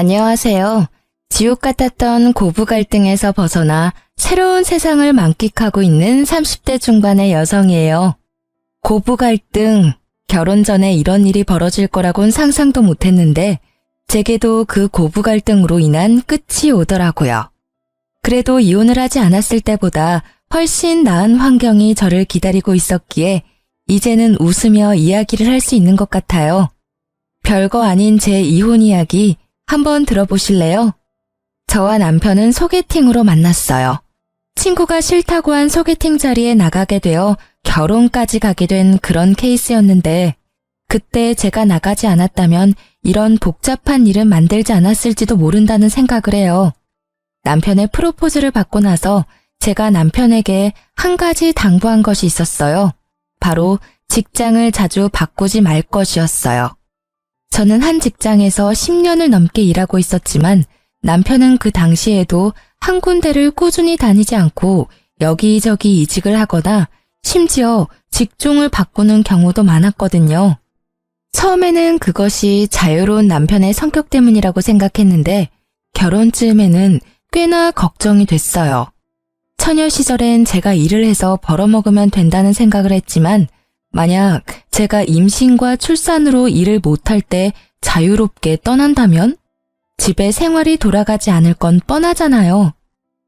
안녕하세요. 지옥 같았던 고부 갈등에서 벗어나 새로운 세상을 만끽하고 있는 30대 중반의 여성이에요. 고부 갈등, 결혼 전에 이런 일이 벌어질 거라곤 상상도 못했는데 제게도 그 고부 갈등으로 인한 끝이 오더라고요. 그래도 이혼을 하지 않았을 때보다 훨씬 나은 환경이 저를 기다리고 있었기에 이제는 웃으며 이야기를 할 수 있는 것 같아요. 별거 아닌 제 이혼 이야기 한번 들어보실래요? 저와 남편은 소개팅으로 만났어요. 친구가 싫다고 한 소개팅 자리에 나가게 되어 결혼까지 가게 된 그런 케이스였는데 그때 제가 나가지 않았다면 이런 복잡한 일은 만들지 않았을지도 모른다는 생각을 해요. 남편의 프로포즈를 받고 나서 제가 남편에게 한 가지 당부한 것이 있었어요. 바로 직장을 자주 바꾸지 말 것이었어요. 저는 한 직장에서 10년을 넘게 일하고 있었지만 남편은 그 당시에도 한 군데를 꾸준히 다니지 않고 여기저기 이직을 하거나 심지어 직종을 바꾸는 경우도 많았거든요. 처음에는 그것이 자유로운 남편의 성격 때문이라고 생각했는데 결혼쯤에는 꽤나 걱정이 됐어요. 처녀 시절엔 제가 일을 해서 벌어먹으면 된다는 생각을 했지만 만약 제가 임신과 출산으로 일을 못할 때 자유롭게 떠난다면 집에 생활이 돌아가지 않을 건 뻔하잖아요.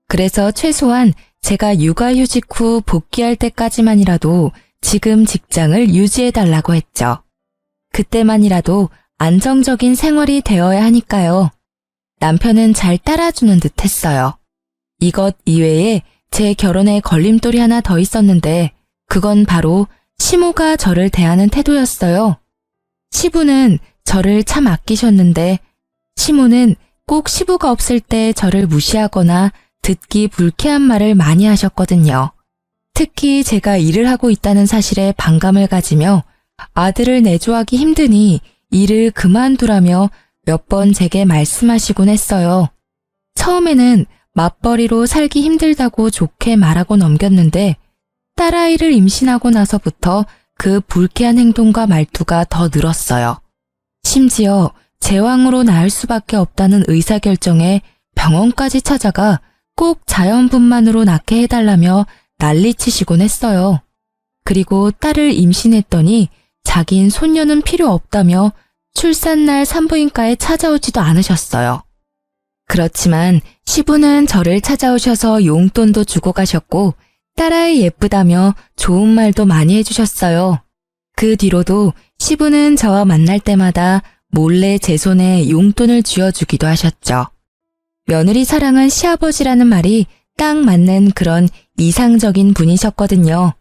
그래서 최소한 제가 육아휴직 후 복귀할 때까지만이라도 지금 직장을 유지해달라고 했죠. 그때만이라도 안정적인 생활이 되어야 하니까요. 남편은 잘 따라주는 듯 했어요. 이것 이외에 제 결혼에 걸림돌이 하나 더 있었는데 그건 바로 시모가 저를 대하는 태도였어요. 시부는 저를 참 아끼셨는데 시모는 꼭 시부가 없을 때 저를 무시하거나 듣기 불쾌한 말을 많이 하셨거든요. 특히 제가 일을 하고 있다는 사실에 반감을 가지며 아들을 내조하기 힘드니 일을 그만두라며 몇 번 제게 말씀하시곤 했어요. 처음에는 맞벌이로 살기 힘들다고 좋게 말하고 넘겼는데 딸아이를 임신하고 나서부터 그 불쾌한 행동과 말투가 더 늘었어요. 심지어 제왕으로 낳을 수밖에 없다는 의사결정에 병원까지 찾아가 꼭 자연분만으로 낳게 해달라며 난리치시곤 했어요. 그리고 딸을 임신했더니 자긴 손녀는 필요 없다며 출산날 산부인과에 찾아오지도 않으셨어요. 그렇지만 시부는 저를 찾아오셔서 용돈도 주고 가셨고 딸아이 예쁘다며 좋은 말도 많이 해주셨어요. 그 뒤로도 시부는 저와 만날 때마다 몰래 제 손에 용돈을 쥐어주기도 하셨죠. 며느리 사랑은 시아버지라는 말이 딱 맞는 그런 이상적인 분이셨거든요.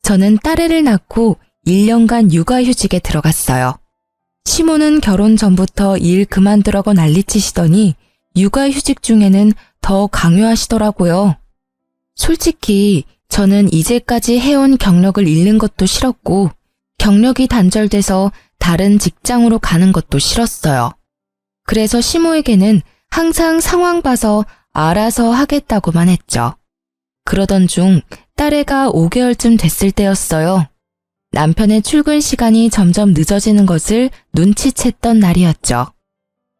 저는 딸애를 낳고 1년간 육아휴직에 들어갔어요. 시모는 결혼 전부터 일 그만두라고 난리치시더니 육아휴직 중에는 더 강요하시더라고요. 솔직히 저는 이제까지 해온 경력을 잃는 것도 싫었고 경력이 단절돼서 다른 직장으로 가는 것도 싫었어요. 그래서 시모에게는 항상 상황 봐서 알아서 하겠다고만 했죠. 그러던 중 딸애가 5개월쯤 됐을 때였어요. 남편의 출근 시간이 점점 늦어지는 것을 눈치챘던 날이었죠.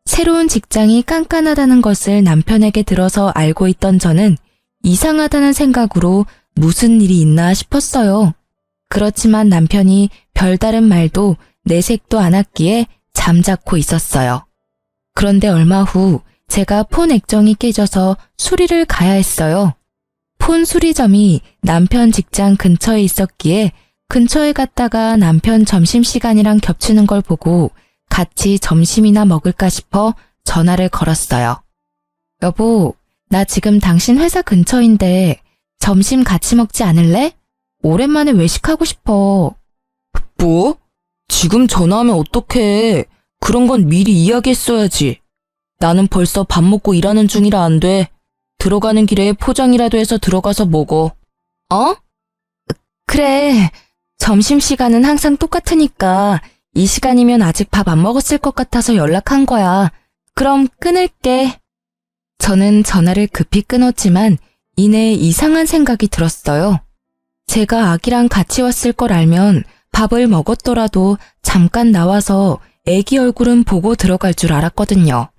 새로운 직장이 깐깐하다는 것을 남편에게 들어서 알고 있던 저는 이상하다는 생각으로 무슨 일이 있나 싶었어요. 그렇지만 남편이 별다른 말도 내색도 않았기에 잠자코 있었어요. 그런데 얼마 후 제가 폰 액정이 깨져서 수리를 가야 했어요. 폰 수리점이 남편 직장 근처에 있었기에 근처에 갔다가 남편 점심시간이랑 겹치는 걸 보고 같이 점심이나 먹을까 싶어 전화를 걸었어요. 여보, 나 지금 당신 회사 근처인데 점심 같이 먹지 않을래? 오랜만에 외식하고 싶어. 뭐? 지금 전화하면 어떡해. 그런 건 미리 이야기했어야지. 나는 벌써 밥 먹고 일하는 중이라 안 돼. 들어가는 길에 포장이라도 해서 들어가서 먹어. 어? 그래. 점심시간은 항상 똑같으니까 이 시간이면 아직 밥 안 먹었을 것 같아서 연락한 거야. 그럼 끊을게. 저는 전화를 급히 끊었지만 이내 이상한 생각이 들었어요. 제가 아기랑 같이 왔을 걸 알면 밥을 먹었더라도 잠깐 나와서 애기 얼굴은 보고 들어갈 줄 알았거든요.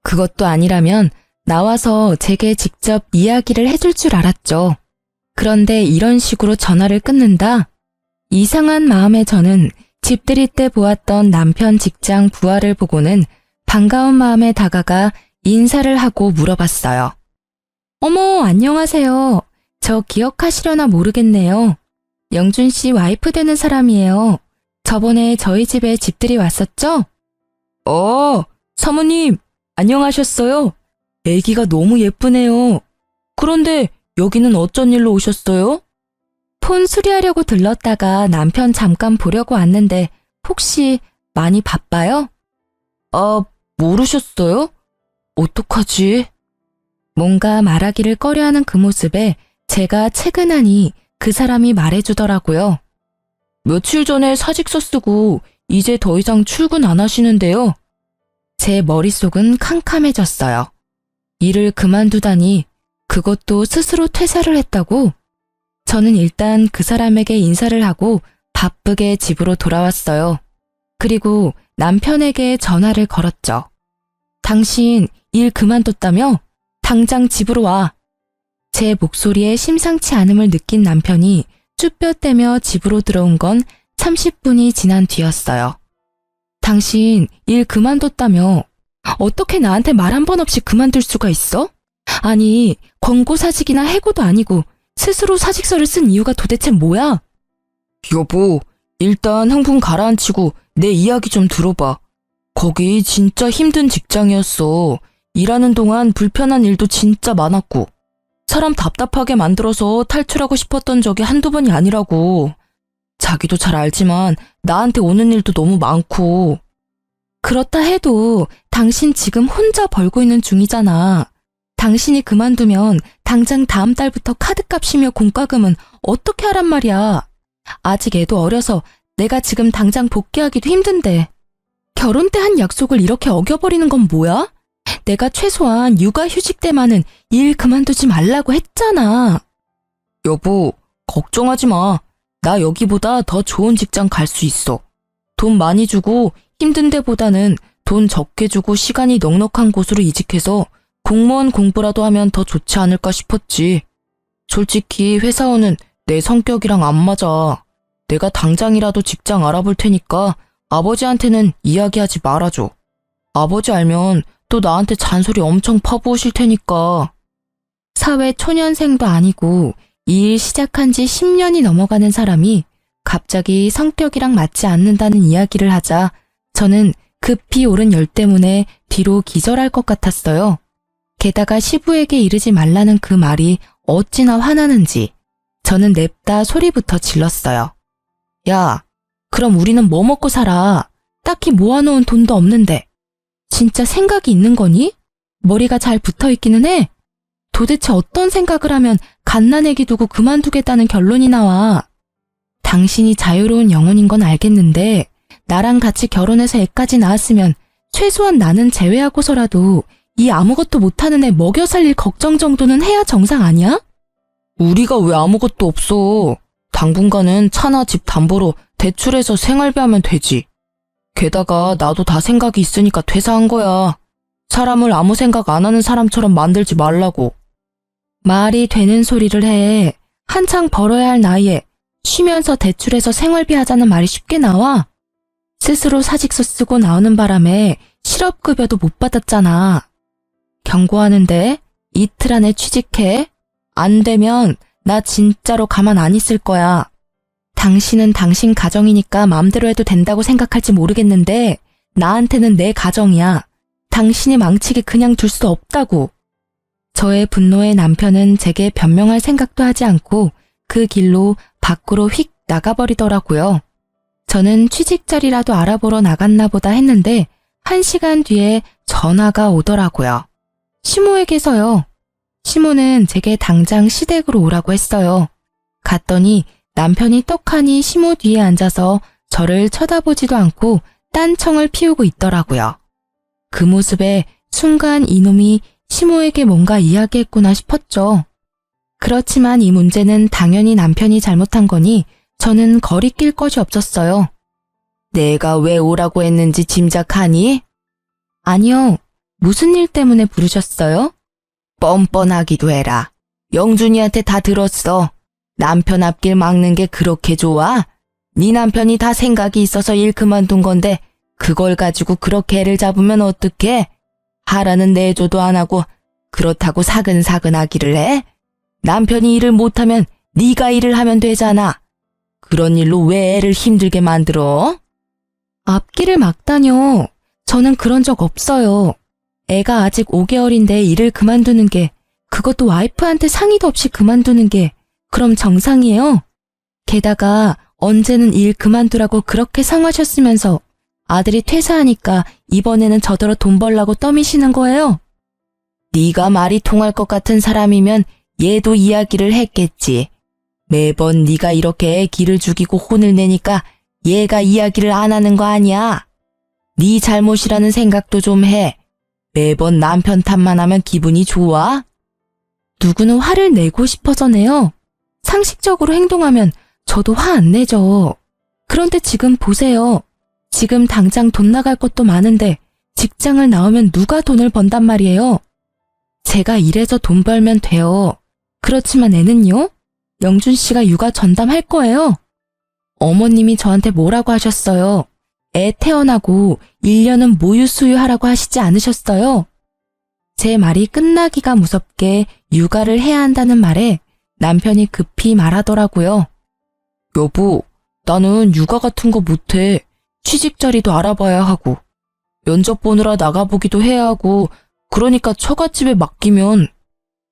그것도 아니라면 나와서 제게 직접 이야기를 해줄 줄 알았죠. 그런데 이런 식으로 전화를 끊는다? 이상한 마음에 저는 집들이 때 보았던 남편 직장 부하를 보고는 반가운 마음에 다가가 인사를 하고 물어봤어요. 어머, 안녕하세요. 저 기억하시려나 모르겠네요. 영준 씨 와이프 되는 사람이에요. 저번에 저희 집에 집들이 왔었죠? 사모님, 안녕하셨어요? 애기가 너무 예쁘네요. 그런데 여기는 어쩐 일로 오셨어요? 폰 수리하려고 들렀다가 남편 잠깐 보려고 왔는데 혹시 많이 바빠요? 모르셨어요? 어떡하지? 뭔가 말하기를 꺼려하는 그 모습에 제가 채근하니 그 사람이 말해주더라고요. 며칠 전에 사직서 쓰고 이제 더 이상 출근 안 하시는데요. 제 머릿속은 캄캄해졌어요. 일을 그만두다니 그것도 스스로 퇴사를 했다고? 저는 일단 그 사람에게 인사를 하고 바쁘게 집으로 돌아왔어요. 그리고 남편에게 전화를 걸었죠. 당신 일 그만뒀다며? 당장 집으로 와. 제 목소리에 심상치 않음을 느낀 남편이 쭈뼛대며 집으로 들어온 건 30분이 지난 뒤였어요. 당신 일 그만뒀다며? 어떻게 나한테 말 한 번 없이 그만둘 수가 있어? 아니, 권고사직이나 해고도 아니고 스스로 사직서를 쓴 이유가 도대체 뭐야? 여보, 일단 흥분 가라앉히고 내 이야기 좀 들어봐. 거기 진짜 힘든 직장이었어. 일하는 동안 불편한 일도 진짜 많았고. 사람 답답하게 만들어서 탈출하고 싶었던 적이 한두 번이 아니라고. 자기도 잘 알지만 나한테 오는 일도 너무 많고. 그렇다 해도 당신 지금 혼자 벌고 있는 중이잖아. 당신이 그만두면 당장 다음 달부터 카드값이며 공과금은 어떻게 하란 말이야. 아직 애도 어려서 내가 지금 당장 복귀하기도 힘든데. 결혼 때 한 약속을 이렇게 어겨버리는 건 뭐야? 내가 최소한 육아휴직 때만은 일 그만두지 말라고 했잖아. 여보, 걱정하지 마. 나 여기보다 더 좋은 직장 갈 수 있어. 돈 많이 주고 힘든 데보다는 돈 적게 주고 시간이 넉넉한 곳으로 이직해서 공무원 공부라도 하면 더 좋지 않을까 싶었지. 솔직히 회사원은 내 성격이랑 안 맞아. 내가 당장이라도 직장 알아볼 테니까 아버지한테는 이야기하지 말아줘. 아버지 알면 또 나한테 잔소리 엄청 퍼부으실 테니까. 사회 초년생도 아니고 이 일 시작한 지 10년이 넘어가는 사람이 갑자기 성격이랑 맞지 않는다는 이야기를 하자 저는 급히 오른 열 때문에 뒤로 기절할 것 같았어요. 게다가 시부에게 이르지 말라는 그 말이 어찌나 화나는지 저는 냅다 소리부터 질렀어요. 야, 그럼 우리는 뭐 먹고 살아? 딱히 모아놓은 돈도 없는데. 진짜 생각이 있는 거니? 머리가 잘 붙어있기는 해. 도대체 어떤 생각을 하면 갓난애기 두고 그만두겠다는 결론이 나와. 당신이 자유로운 영혼인 건 알겠는데 나랑 같이 결혼해서 애까지 낳았으면 최소한 나는 제외하고서라도 이 아무것도 못하는 애 먹여 살릴 걱정 정도는 해야 정상 아니야? 우리가 왜 아무것도 없어. 당분간은 차나 집 담보로 대출해서 생활비 하면 되지. 게다가 나도 다 생각이 있으니까 퇴사한 거야. 사람을 아무 생각 안 하는 사람처럼 만들지 말라고. 말이 되는 소리를 해. 한창 벌어야 할 나이에 쉬면서 대출해서 생활비 하자는 말이 쉽게 나와? 스스로 사직서 쓰고 나오는 바람에 실업급여도 못 받았잖아. 경고하는데 이틀 안에 취직해. 안 되면 나 진짜로 가만 안 있을 거야. 당신은 당신 가정이니까 마음대로 해도 된다고 생각할지 모르겠는데 나한테는 내 가정이야. 당신이 망치게 그냥 둘 수 없다고. 저의 분노에 남편은 제게 변명할 생각도 하지 않고 그 길로 밖으로 휙 나가버리더라고요. 저는 취직 자리라도 알아보러 나갔나 보다 했는데 1시간 뒤에 전화가 오더라고요. 시모에게서요. 시모는 제게 당장 시댁으로 오라고 했어요. 갔더니 남편이 떡하니 시모 뒤에 앉아서 저를 쳐다보지도 않고 딴청을 피우고 있더라고요. 그 모습에 순간 이놈이 시모에게 뭔가 이야기했구나 싶었죠. 그렇지만 이 문제는 당연히 남편이 잘못한 거니 저는 거리낄 것이 없었어요. 내가 왜 오라고 했는지 짐작하니? 아니요. 무슨 일 때문에 부르셨어요? 뻔뻔하기도 해라. 영준이한테 다 들었어. 남편 앞길 막는 게 그렇게 좋아? 네 남편이 다 생각이 있어서 일 그만둔 건데 그걸 가지고 그렇게 애를 잡으면 어떡해? 하라는 내조도 안 하고 그렇다고 사근사근 하기를 해? 남편이 일을 못하면 네가 일을 하면 되잖아. 그런 일로 왜 애를 힘들게 만들어? 앞길을 막다뇨. 저는 그런 적 없어요. 애가 아직 5개월인데 일을 그만두는 게, 그것도 와이프한테 상의도 없이 그만두는 게 그럼 정상이에요? 게다가 언제는 일 그만두라고 그렇게 상하셨으면서 아들이 퇴사하니까 이번에는 저더러 돈 벌라고 떠미시는 거예요? 네가 말이 통할 것 같은 사람이면 얘도 이야기를 했겠지. 매번 네가 이렇게 애 기를 죽이고 혼을 내니까 얘가 이야기를 안 하는 거 아니야. 네 잘못이라는 생각도 좀 해. 매번 남편 탓만 하면 기분이 좋아? 누구는 화를 내고 싶어서 내요. 상식적으로 행동하면 저도 화 안 내죠. 그런데 지금 보세요. 지금 당장 돈 나갈 것도 많은데 직장을 나오면 누가 돈을 번단 말이에요. 제가 일해서 돈 벌면 돼요. 그렇지만 애는요? 영준 씨가 육아 전담할 거예요. 어머님이 저한테 뭐라고 하셨어요? 애 태어나고 1년은 모유 수유하라고 하시지 않으셨어요? 제 말이 끝나기가 무섭게 육아를 해야 한다는 말에 남편이 급히 말하더라고요. 여보, 나는 육아 같은 거 못해. 취직 자리도 알아봐야 하고 면접 보느라 나가보기도 해야 하고 그러니까 처갓집에 맡기면.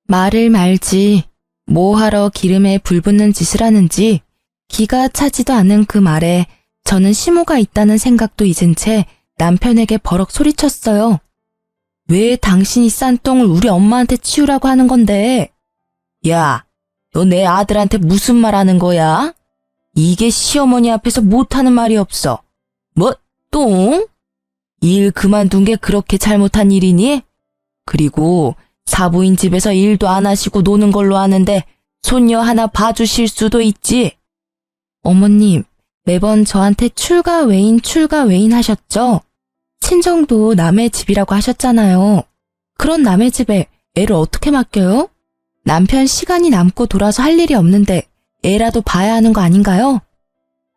말을 말지. 뭐 하러 기름에 불 붙는 짓을 하는지 기가 차지도 않은 그 말에 저는 심호가 있다는 생각도 잊은 채 남편에게 버럭 소리쳤어요. 왜 당신이 싼 똥을 우리 엄마한테 치우라고 하는 건데? 야, 너 내 아들한테 무슨 말 하는 거야? 이게 시어머니 앞에서 못하는 말이 없어. 뭐, 똥? 일 그만둔 게 그렇게 잘못한 일이니? 그리고 사부인 집에서 일도 안 하시고 노는 걸로 아는데 손녀 하나 봐주실 수도 있지. 어머님, 매번 저한테 출가 외인 하셨죠? 친정도 남의 집이라고 하셨잖아요. 그런 남의 집에 애를 어떻게 맡겨요? 남편 시간이 남고 돌아서 할 일이 없는데 애라도 봐야 하는 거 아닌가요?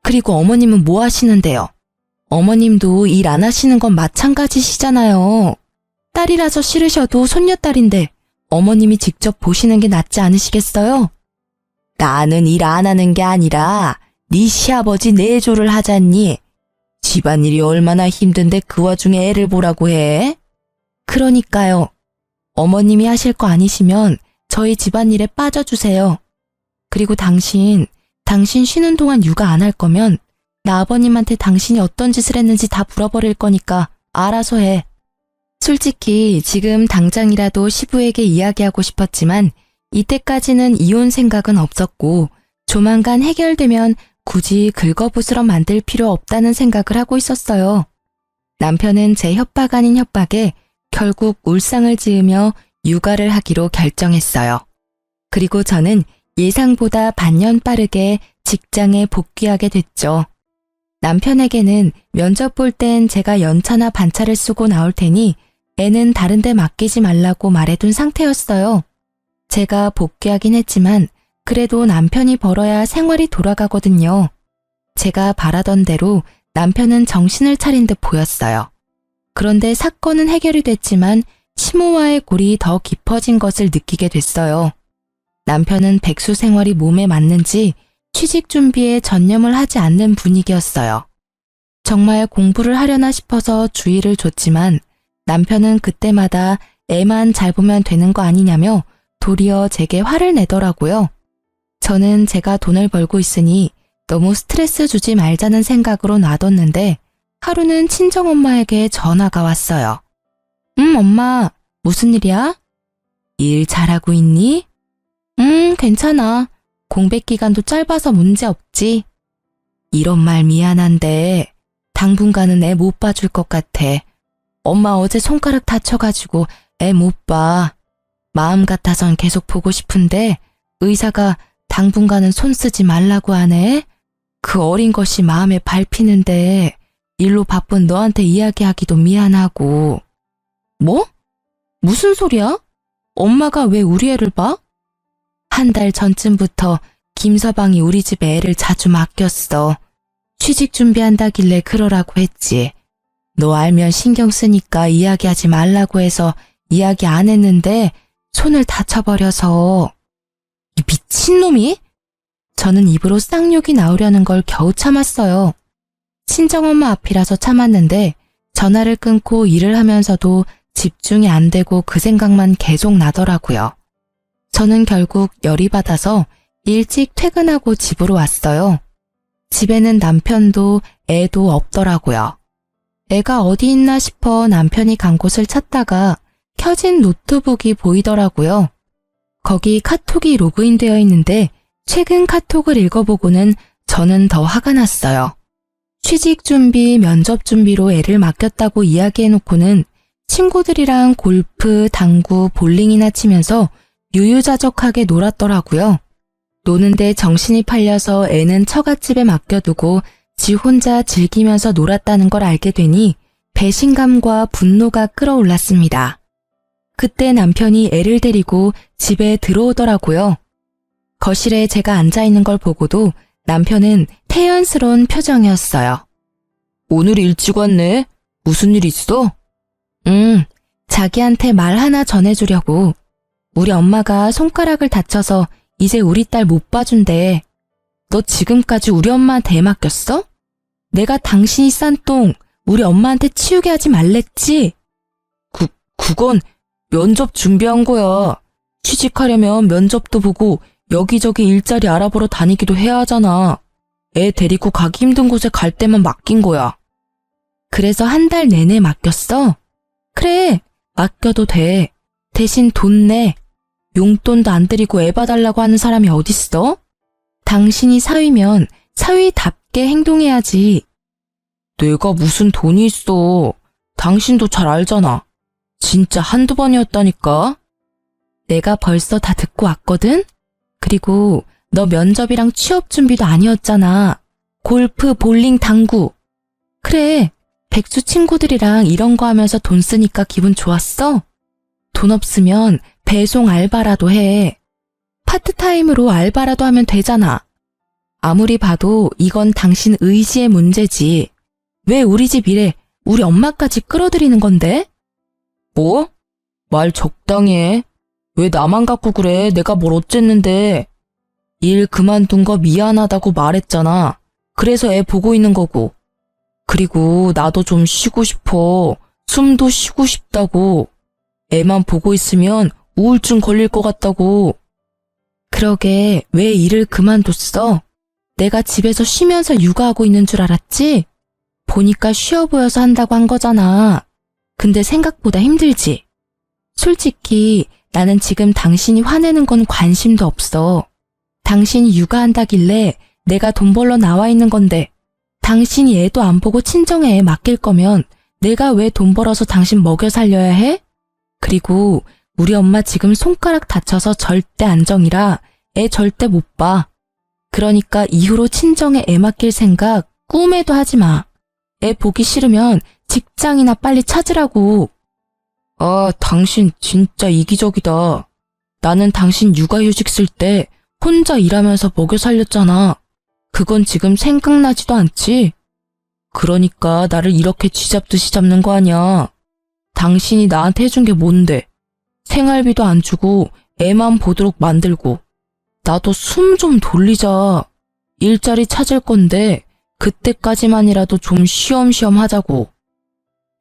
그리고 어머님은 뭐 하시는데요? 어머님도 일 안 하시는 건 마찬가지시잖아요. 딸이라서 싫으셔도 손녀딸인데 어머님이 직접 보시는 게 낫지 않으시겠어요? 나는 일 안 하는 게 아니라 네 시아버지 내조를 하잖니. 집안일이 얼마나 힘든데 그 와중에 애를 보라고 해? 그러니까요. 어머님이 하실 거 아니시면 저희 집안일에 빠져주세요. 그리고 당신 쉬는 동안 육아 안 할 거면 나 아버님한테 당신이 어떤 짓을 했는지 다 물어버릴 거니까 알아서 해. 솔직히 지금 당장이라도 시부에게 이야기하고 싶었지만 이때까지는 이혼 생각은 없었고 조만간 해결되면 굳이 긁어부스러 만들 필요 없다는 생각을 하고 있었어요. 남편은 제 협박 아닌 협박에 결국 울상을 지으며 육아를 하기로 결정했어요. 그리고 저는 예상보다 반년 빠르게 직장에 복귀하게 됐죠. 남편에게는 면접 볼 땐 제가 연차나 반차를 쓰고 나올 테니 애는 다른 데 맡기지 말라고 말해둔 상태였어요. 제가 복귀하긴 했지만 그래도 남편이 벌어야 생활이 돌아가거든요. 제가 바라던 대로 남편은 정신을 차린 듯 보였어요. 그런데 사건은 해결이 됐지만 심호와의 골이 더 깊어진 것을 느끼게 됐어요. 남편은 백수 생활이 몸에 맞는지 취직 준비에 전념을 하지 않는 분위기였어요. 정말 공부를 하려나 싶어서 주의를 줬지만 남편은 그때마다 애만 잘 보면 되는 거 아니냐며 도리어 제게 화를 내더라고요. 저는 제가 돈을 벌고 있으니 너무 스트레스 주지 말자는 생각으로 놔뒀는데 하루는 친정엄마에게 전화가 왔어요. 엄마, 무슨 일이야? 일 잘하고 있니? 괜찮아. 공백 기간도 짧아서 문제 없지. 이런 말 미안한데 당분간은 애 못 봐줄 것 같아. 엄마 어제 손가락 다쳐가지고 애 못 봐. 마음 같아선 계속 보고 싶은데 의사가 당분간은 손 쓰지 말라고 하네. 그 어린 것이 마음에 밟히는데 일로 바쁜 너한테 이야기하기도 미안하고. 뭐? 무슨 소리야? 엄마가 왜 우리 애를 봐? 한 달 전쯤부터 김서방이 우리 집에 애를 자주 맡겼어. 취직 준비한다길래 그러라고 했지. 너 알면 신경 쓰니까 이야기하지 말라고 해서 이야기 안 했는데 손을 다쳐버려서. 이 미친놈이? 저는 입으로 쌍욕이 나오려는 걸 겨우 참았어요. 친정엄마 앞이라서 참았는데 전화를 끊고 일을 하면서도 집중이 안 되고 그 생각만 계속 나더라고요. 저는 결국 열이 받아서 일찍 퇴근하고 집으로 왔어요. 집에는 남편도 애도 없더라고요. 애가 어디 있나 싶어 남편이 간 곳을 찾다가 켜진 노트북이 보이더라고요. 거기 카톡이 로그인되어 있는데 최근 카톡을 읽어보고는 저는 더 화가 났어요. 취직 준비, 면접 준비로 애를 맡겼다고 이야기해놓고는 친구들이랑 골프, 당구, 볼링이나 치면서 유유자적하게 놀았더라고요. 노는데 정신이 팔려서 애는 처갓집에 맡겨두고 지 혼자 즐기면서 놀았다는 걸 알게 되니 배신감과 분노가 끌어올랐습니다. 그때 남편이 애를 데리고 집에 들어오더라고요. 거실에 제가 앉아있는 걸 보고도 남편은 태연스러운 표정이었어요. 오늘 일찍 왔네. 무슨 일 있어? 자기한테 말 하나 전해주려고. 우리 엄마가 손가락을 다쳐서 이제 우리 딸 못 봐준대. 너 지금까지 우리 엄마한테 애 맡겼어? 내가 당신이 싼 똥 우리 엄마한테 치우게 하지 말랬지? 그건 면접 준비한 거야. 취직하려면 면접도 보고 여기저기 일자리 알아보러 다니기도 해야 하잖아. 애 데리고 가기 힘든 곳에 갈 때만 맡긴 거야. 그래서 한 달 내내 맡겼어? 그래, 맡겨도 돼. 대신 돈 내. 용돈도 안 드리고 애 봐달라고 하는 사람이 어딨어? 당신이 사위면 사위답게 행동해야지. 내가 무슨 돈이 있어. 당신도 잘 알잖아. 진짜 한두 번이었다니까. 내가 벌써 다 듣고 왔거든? 그리고 너 면접이랑 취업 준비도 아니었잖아. 골프, 볼링, 당구. 그래, 백수 친구들이랑 이런 거 하면서 돈 쓰니까 기분 좋았어? 돈 없으면 배송 알바라도 해. 파트타임으로 알바라도 하면 되잖아. 아무리 봐도 이건 당신 의지의 문제지. 왜 우리 집 일에 우리 엄마까지 끌어들이는 건데? 뭐? 말 적당히 해. 왜 나만 갖고 그래? 내가 뭘 어쨌는데. 일 그만둔 거 미안하다고 말했잖아. 그래서 애 보고 있는 거고. 그리고 나도 좀 쉬고 싶어. 숨도 쉬고 싶다고. 애만 보고 있으면 우울증 걸릴 것 같다고. 그러게 왜 일을 그만뒀어? 내가 집에서 쉬면서 육아하고 있는 줄 알았지? 보니까 쉬어 보여서 한다고 한 거잖아. 근데 생각보다 힘들지? 솔직히 나는 지금 당신이 화내는 건 관심도 없어. 당신이 육아한다길래 내가 돈 벌러 나와 있는 건데 당신이 애도 안 보고 친정에 애 맡길 거면 내가 왜 돈 벌어서 당신 먹여 살려야 해? 그리고 우리 엄마 지금 손가락 다쳐서 절대 안정이라 애 절대 못 봐. 그러니까 이후로 친정에 애 맡길 생각 꿈에도 하지 마. 애 보기 싫으면 직장이나 빨리 찾으라고. 아, 당신 진짜 이기적이다. 나는 당신 육아휴직 쓸 때 혼자 일하면서 먹여 살렸잖아. 그건 지금 생각나지도 않지? 그러니까 나를 이렇게 쥐잡듯이 잡는 거 아니야. 당신이 나한테 해준 게 뭔데? 생활비도 안 주고 애만 보도록 만들고. 나도 숨 좀 돌리자. 일자리 찾을 건데 그때까지만이라도 좀 쉬엄쉬엄 하자고.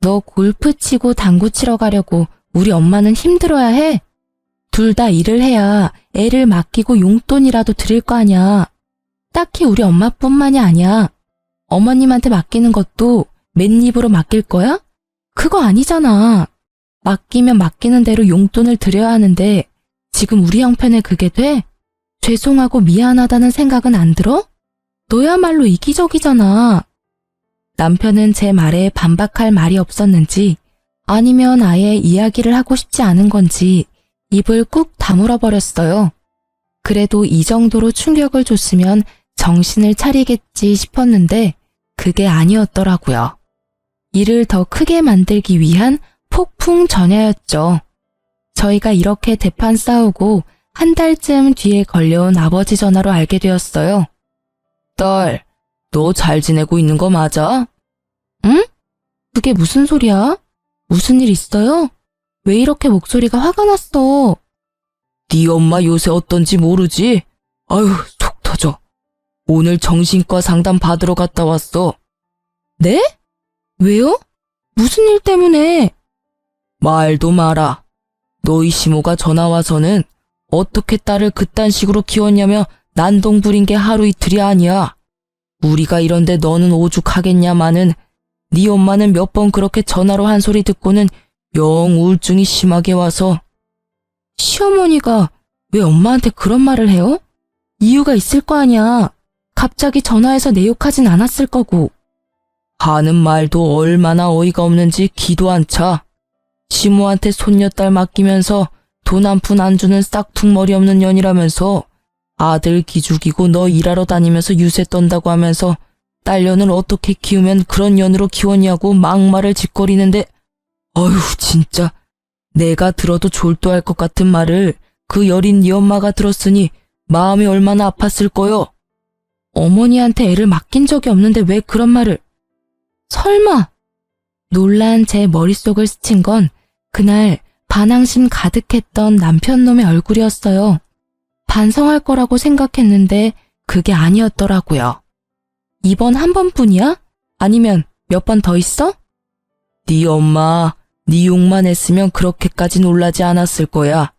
너 골프 치고 당구 치러 가려고 우리 엄마는 힘들어야 해? 둘 다 일을 해야 애를 맡기고 용돈이라도 드릴 거 아냐. 딱히 우리 엄마뿐만이 아니야. 어머님한테 맡기는 것도 맨입으로 맡길 거야? 그거 아니잖아. 맡기면 맡기는 대로 용돈을 드려야 하는데 지금 우리 형편에 그게 돼? 죄송하고 미안하다는 생각은 안 들어? 너야말로 이기적이잖아. 남편은 제 말에 반박할 말이 없었는지 아니면 아예 이야기를 하고 싶지 않은 건지 입을 꾹 다물어 버렸어요. 그래도 이 정도로 충격을 줬으면 정신을 차리겠지 싶었는데 그게 아니었더라고요. 일을 더 크게 만들기 위한 폭풍 전야였죠. 저희가 이렇게 대판 싸우고 한 달쯤 뒤에 걸려온 아버지 전화로 알게 되었어요. 딸, 너 잘 지내고 있는 거 맞아? 응? 그게 무슨 소리야? 무슨 일 있어요? 왜 이렇게 목소리가 화가 났어? 네 엄마 요새 어떤지 모르지? 아유, 속 터져. 오늘 정신과 상담 받으러 갔다 왔어. 네? 왜요? 무슨 일 때문에? 말도 마라. 너희 시모가 전화 와서는 어떻게 딸을 그딴 식으로 키웠냐며 난동 부린 게 하루 이틀이 아니야. 우리가 이런데 너는 오죽하겠냐마는 네 엄마는 몇 번 그렇게 전화로 한 소리 듣고는 영 우울증이 심하게 와서. 시어머니가 왜 엄마한테 그런 말을 해요? 이유가 있을 거 아니야. 갑자기 전화해서 내 욕하진 않았을 거고. 하는 말도 얼마나 어이가 없는지 기도 안 차. 시모한테 손녀딸 맡기면서 돈 한 푼 안 주는 싹퉁머리 없는 년이라면서 아들 기죽이고 너 일하러 다니면서 유세 떤다고 하면서 딸년을 어떻게 키우면 그런 년으로 키웠냐고 막말을 짓거리는데, 어휴 진짜 내가 들어도 졸도할 것 같은 말을 그 여린 네 엄마가 들었으니 마음이 얼마나 아팠을 거요. 어머니한테 애를 맡긴 적이 없는데 왜 그런 말을. 설마. 놀란 제 머릿속을 스친 건 그날 반항심 가득했던 남편놈의 얼굴이었어요. 반성할 거라고 생각했는데 그게 아니었더라고요. 이번 한 번뿐이야? 아니면 몇 번 더 있어? 네 엄마 네 욕만 했으면 그렇게까지 놀라지 않았을 거야.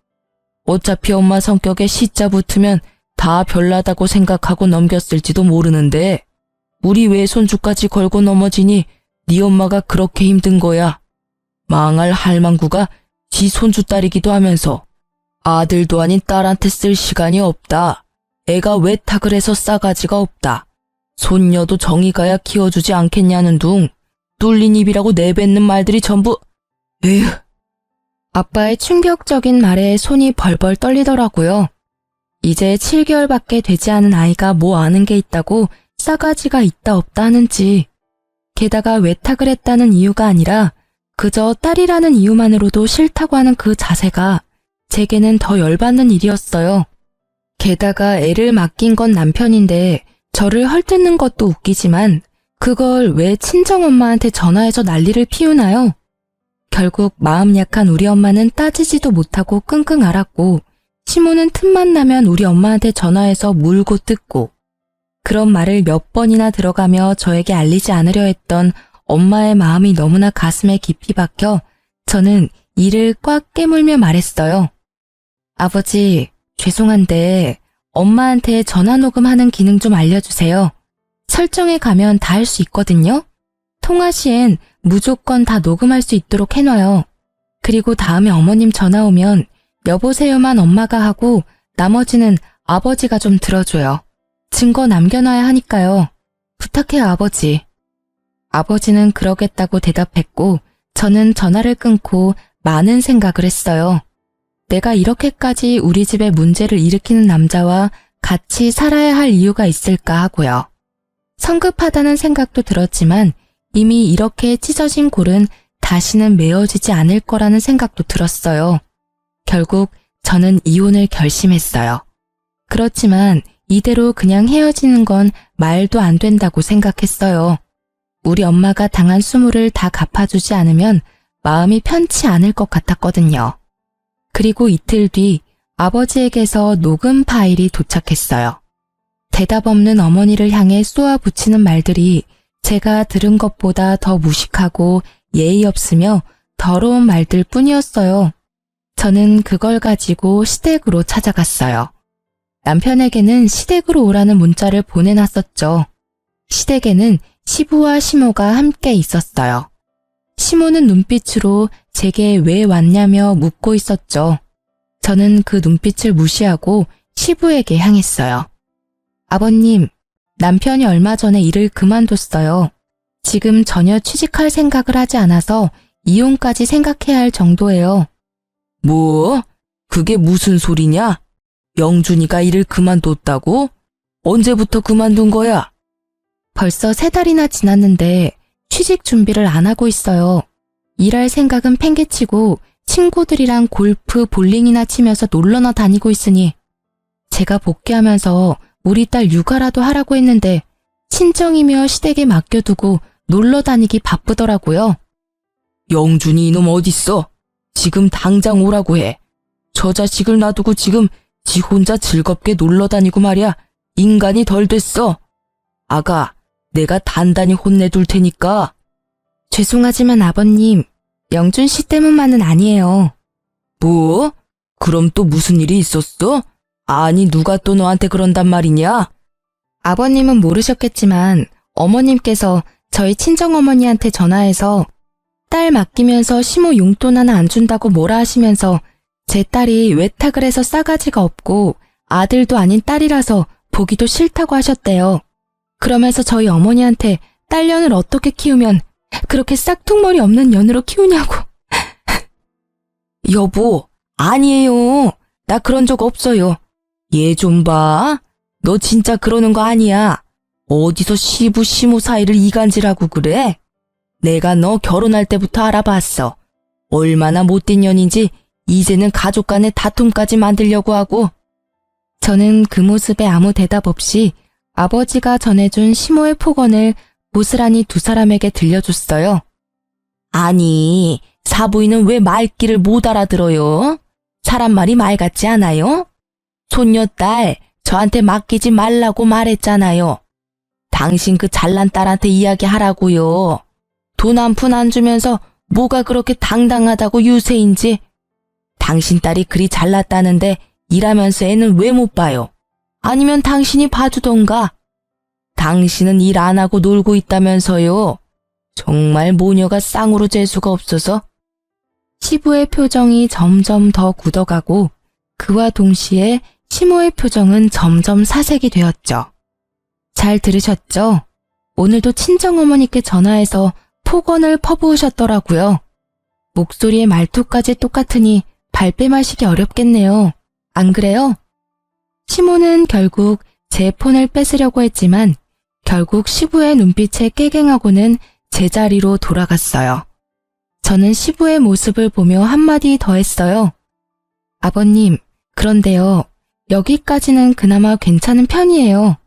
어차피 엄마 성격에 시자 붙으면 다 별나다고 생각하고 넘겼을지도 모르는데 우리 외손주까지 걸고 넘어지니 네 엄마가 그렇게 힘든 거야. 망할 할망구가 지 손주 딸이기도 하면서 아들도 아닌 딸한테 쓸 시간이 없다. 애가 외탁을 해서 싸가지가 없다. 손녀도 정이 가야 키워주지 않겠냐는 둥 뚫린 입이라고 내뱉는 말들이 전부. 에휴. 아빠의 충격적인 말에 손이 벌벌 떨리더라고요. 이제 7개월밖에 되지 않은 아이가 뭐 아는 게 있다고 싸가지가 있다 없다 하는지. 게다가 외탁을 했다는 이유가 아니라 그저 딸이라는 이유만으로도 싫다고 하는 그 자세가 제게는 더 열받는 일이었어요. 게다가 애를 맡긴 건 남편인데 저를 헐뜯는 것도 웃기지만 그걸 왜 친정엄마한테 전화해서 난리를 피우나요? 결국 마음 약한 우리 엄마는 따지지도 못하고 끙끙 앓았고 시모는 틈만 나면 우리 엄마한테 전화해서 물고 뜯고 그런 말을 몇 번이나 들어가며 저에게 알리지 않으려 했던 엄마의 마음이 너무나 가슴에 깊이 박혀 저는 이를 꽉 깨물며 말했어요. 아버지, 죄송한데 엄마한테 전화 녹음하는 기능 좀 알려주세요. 설정에 가면 다 할 수 있거든요. 통화 시엔 무조건 다 녹음할 수 있도록 해놔요. 그리고 다음에 어머님 전화 오면 여보세요만 엄마가 하고 나머지는 아버지가 좀 들어줘요. 증거 남겨놔야 하니까요. 부탁해요, 아버지. 아버지는 그러겠다고 대답했고 저는 전화를 끊고 많은 생각을 했어요. 내가 이렇게까지 우리 집에 문제를 일으키는 남자와 같이 살아야 할 이유가 있을까 하고요. 성급하다는 생각도 들었지만 이미 이렇게 찢어진 골은 다시는 메어지지 않을 거라는 생각도 들었어요. 결국 저는 이혼을 결심했어요. 그렇지만 이대로 그냥 헤어지는 건 말도 안 된다고 생각했어요. 우리 엄마가 당한 수모를 다 갚아주지 않으면 마음이 편치 않을 것 같았거든요. 그리고 이틀 뒤 아버지에게서 녹음 파일이 도착했어요. 대답 없는 어머니를 향해 쏘아붙이는 말들이 제가 들은 것보다 더 무식하고 예의 없으며 더러운 말들 뿐이었어요. 저는 그걸 가지고 시댁으로 찾아갔어요. 남편에게는 시댁으로 오라는 문자를 보내놨었죠. 시댁에는 시부와 시모가 함께 있었어요. 시모는 눈빛으로 제게 왜 왔냐며 묻고 있었죠. 저는 그 눈빛을 무시하고 시부에게 향했어요. 아버님, 남편이 얼마 전에 일을 그만뒀어요. 지금 전혀 취직할 생각을 하지 않아서 이혼까지 생각해야 할 정도예요. 뭐? 그게 무슨 소리냐? 영준이가 일을 그만뒀다고? 언제부터 그만둔 거야? 벌써 3달이나 지났는데 취직 준비를 안 하고 있어요. 일할 생각은 팽개치고 친구들이랑 골프, 볼링이나 치면서 놀러나 다니고 있으니 제가 복귀하면서 우리 딸 육아라도 하라고 했는데 친정이며 시댁에 맡겨두고 놀러 다니기 바쁘더라고요. 영준이 이놈 어딨어? 지금 당장 오라고 해. 저 자식을 놔두고 지금 지 혼자 즐겁게 놀러 다니고 말이야. 인간이 덜 됐어. 아가, 내가 단단히 혼내둘 테니까. 죄송하지만 아버님, 영준 씨 때문만은 아니에요. 뭐? 그럼 또 무슨 일이 있었어? 아니, 누가 또 너한테 그런단 말이냐? 아버님은 모르셨겠지만 어머님께서 저희 친정어머니한테 전화해서 딸 맡기면서 시모 용돈 하나 안 준다고 뭐라 하시면서 제 딸이 외탁을 해서 싸가지가 없고 아들도 아닌 딸이라서 보기도 싫다고 하셨대요. 그러면서 저희 어머니한테 딸년을 어떻게 키우면 그렇게 싹퉁머리 없는 년으로 키우냐고. 여보, 아니에요. 나 그런 적 없어요. 얘 좀 봐. 너 진짜 그러는 거 아니야. 어디서 시부 시모 사이를 이간질하고 그래? 내가 너 결혼할 때부터 알아봤어. 얼마나 못된 년인지 이제는 가족 간의 다툼까지 만들려고 하고. 저는 그 모습에 아무 대답 없이 아버지가 전해준 시모의 폭언을 고스란히 두 사람에게 들려줬어요. 아니, 사부인은 왜 말귀를 못 알아들어요? 사람 말이 말 같지 않아요? 손녀딸, 저한테 맡기지 말라고 말했잖아요. 당신 그 잘난 딸한테 이야기하라고요. 돈 한 푼 안 주면서 뭐가 그렇게 당당하다고 유세인지. 당신 딸이 그리 잘났다는데 일하면서 애는 왜 못 봐요? 아니면 당신이 봐주던가. 당신은 일 안 하고 놀고 있다면서요. 정말 모녀가 쌍으로 재수가 없어서. 시부의 표정이 점점 더 굳어가고 그와 동시에 시모의 표정은 점점 사색이 되었죠. 잘 들으셨죠? 오늘도 친정어머니께 전화해서 폭언을 퍼부으셨더라고요. 목소리의 말투까지 똑같으니 발뺌하시기 어렵겠네요. 안 그래요? 시모는 결국 제 폰을 뺏으려고 했지만 결국 시부의 눈빛에 깨갱하고는 제자리로 돌아갔어요. 저는 시부의 모습을 보며 한마디 더 했어요. 아버님, 그런데요. 여기까지는 그나마 괜찮은 편이에요.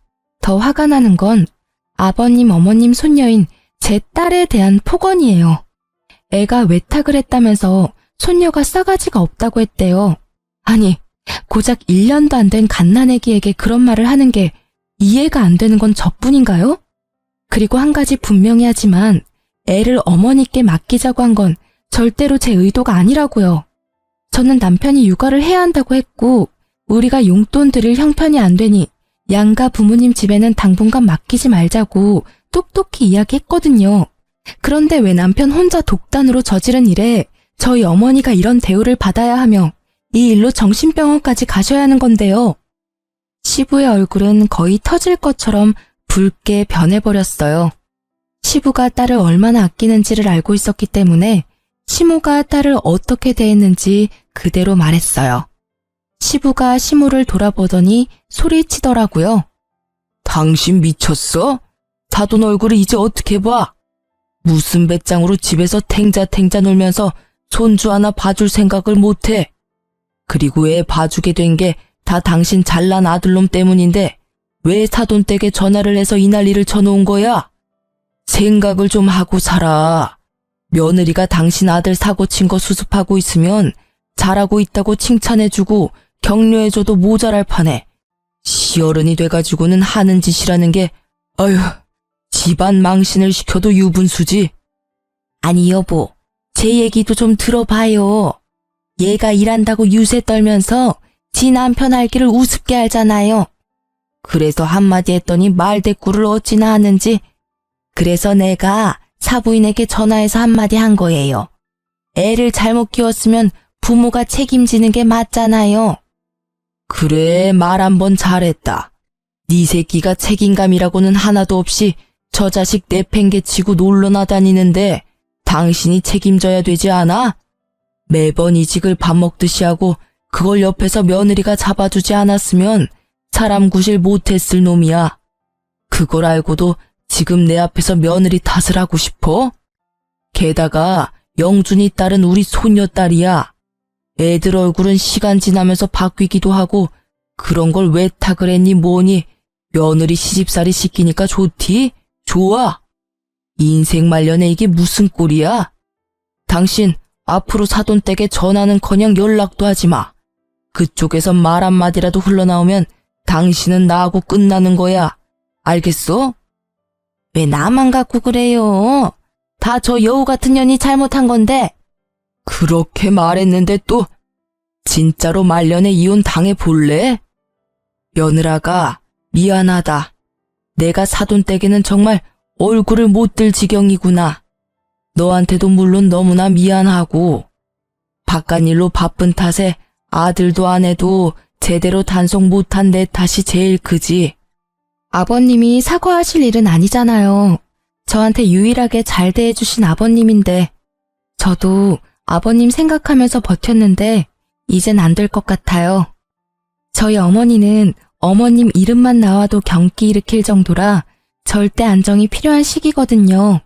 더 화가 나는 건 아버님, 어머님 손녀인 제 딸에 대한 폭언이에요. 애가 외탁을 했다면서 손녀가 싸가지가 없다고 했대요. 아니, 고작 1년도 안 된 갓난애기에게 그런 말을 하는 게 이해가 안 되는 건 저뿐인가요? 그리고 한 가지 분명히 하지만 애를 어머니께 맡기자고 한 건 절대로 제 의도가 아니라고요. 저는 남편이 육아를 해야 한다고 했고 우리가 용돈 드릴 형편이 안 되니 양가 부모님 집에는 당분간 맡기지 말자고 똑똑히 이야기했거든요. 그런데 왜 남편 혼자 독단으로 저지른 일에 저희 어머니가 이런 대우를 받아야 하며 이 일로 정신병원까지 가셔야 하는 건데요. 시부의 얼굴은 거의 터질 것처럼 붉게 변해버렸어요. 시부가 딸을 얼마나 아끼는지를 알고 있었기 때문에 시모가 딸을 어떻게 대했는지 그대로 말했어요. 시부가 시모를 돌아보더니 소리치더라고요. 당신 미쳤어? 사돈 얼굴을 이제 어떻게 봐? 무슨 배짱으로 집에서 탱자탱자 놀면서 손주 하나 봐줄 생각을 못해. 그리고 애 봐주게 된 게 다 당신 잘난 아들놈 때문인데 왜 사돈 댁에 전화를 해서 이 난리를 쳐놓은 거야? 생각을 좀 하고 살아. 며느리가 당신 아들 사고 친 거 수습하고 있으면 잘하고 있다고 칭찬해주고 격려해줘도 모자랄 판에 시어른이 돼가지고는 하는 짓이라는 게 어휴, 집안 망신을 시켜도 유분수지. 아니 여보, 제 얘기도 좀 들어봐요. 얘가 일한다고 유세 떨면서 지 남편 알기를 우습게 알잖아요. 그래서 한마디 했더니 말대꾸를 어찌나 하는지. 그래서 내가 사부인에게 전화해서 한마디 한 거예요. 애를 잘못 키웠으면 부모가 책임지는 게 맞잖아요. 그래, 말 한 번 잘했다. 네 새끼가 책임감이라고는 하나도 없이 저 자식 내팽개치고 놀러나 다니는데 당신이 책임져야 되지 않아? 매번 이직을 밥 먹듯이 하고 그걸 옆에서 며느리가 잡아주지 않았으면 사람 구실 못했을 놈이야. 그걸 알고도 지금 내 앞에서 며느리 탓을 하고 싶어? 게다가 영준이 딸은 우리 손녀딸이야. 애들 얼굴은 시간 지나면서 바뀌기도 하고 그런 걸 왜 탁을 했니 뭐니. 며느리 시집살이 시키니까 좋디? 좋아. 인생 말년에 이게 무슨 꼴이야? 당신 앞으로 사돈댁에 전화는커녕 연락도 하지 마. 그쪽에서 말 한마디라도 흘러나오면 당신은 나하고 끝나는 거야. 알겠어? 왜 나만 갖고 그래요? 다 저 여우 같은 년이 잘못한 건데. 그렇게 말했는데 또 진짜로 말년에 이혼 당해볼래? 며느라가 미안하다. 내가 사돈댁에는 정말 얼굴을 못 들 지경이구나. 너한테도 물론 너무나 미안하고 바깥일로 바쁜 탓에 아들도 아내도 제대로 단속 못한 내 탓이 제일 크지. 아버님이 사과하실 일은 아니잖아요. 저한테 유일하게 잘 대해주신 아버님인데 저도 아버님 생각하면서 버텼는데 이젠 안 될 것 같아요. 저희 어머니는 어머님 이름만 나와도 경기 일으킬 정도라 절대 안정이 필요한 시기거든요.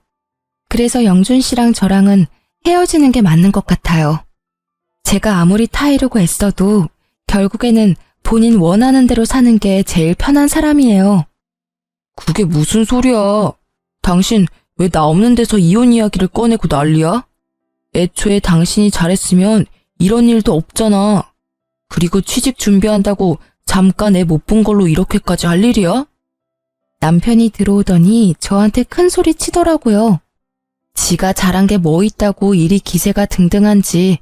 그래서 영준 씨랑 저랑은 헤어지는 게 맞는 것 같아요. 제가 아무리 타이르고 애써도 결국에는 본인 원하는 대로 사는 게 제일 편한 사람이에요. 그게 무슨 소리야. 당신 왜 나 없는 데서 이혼 이야기를 꺼내고 난리야? 애초에 당신이 잘했으면 이런 일도 없잖아. 그리고 취직 준비한다고 잠깐 애 못 본 걸로 이렇게까지 할 일이야? 남편이 들어오더니 저한테 큰 소리 치더라고요. 지가 잘한 게 뭐 있다고 일이 기세가 등등한지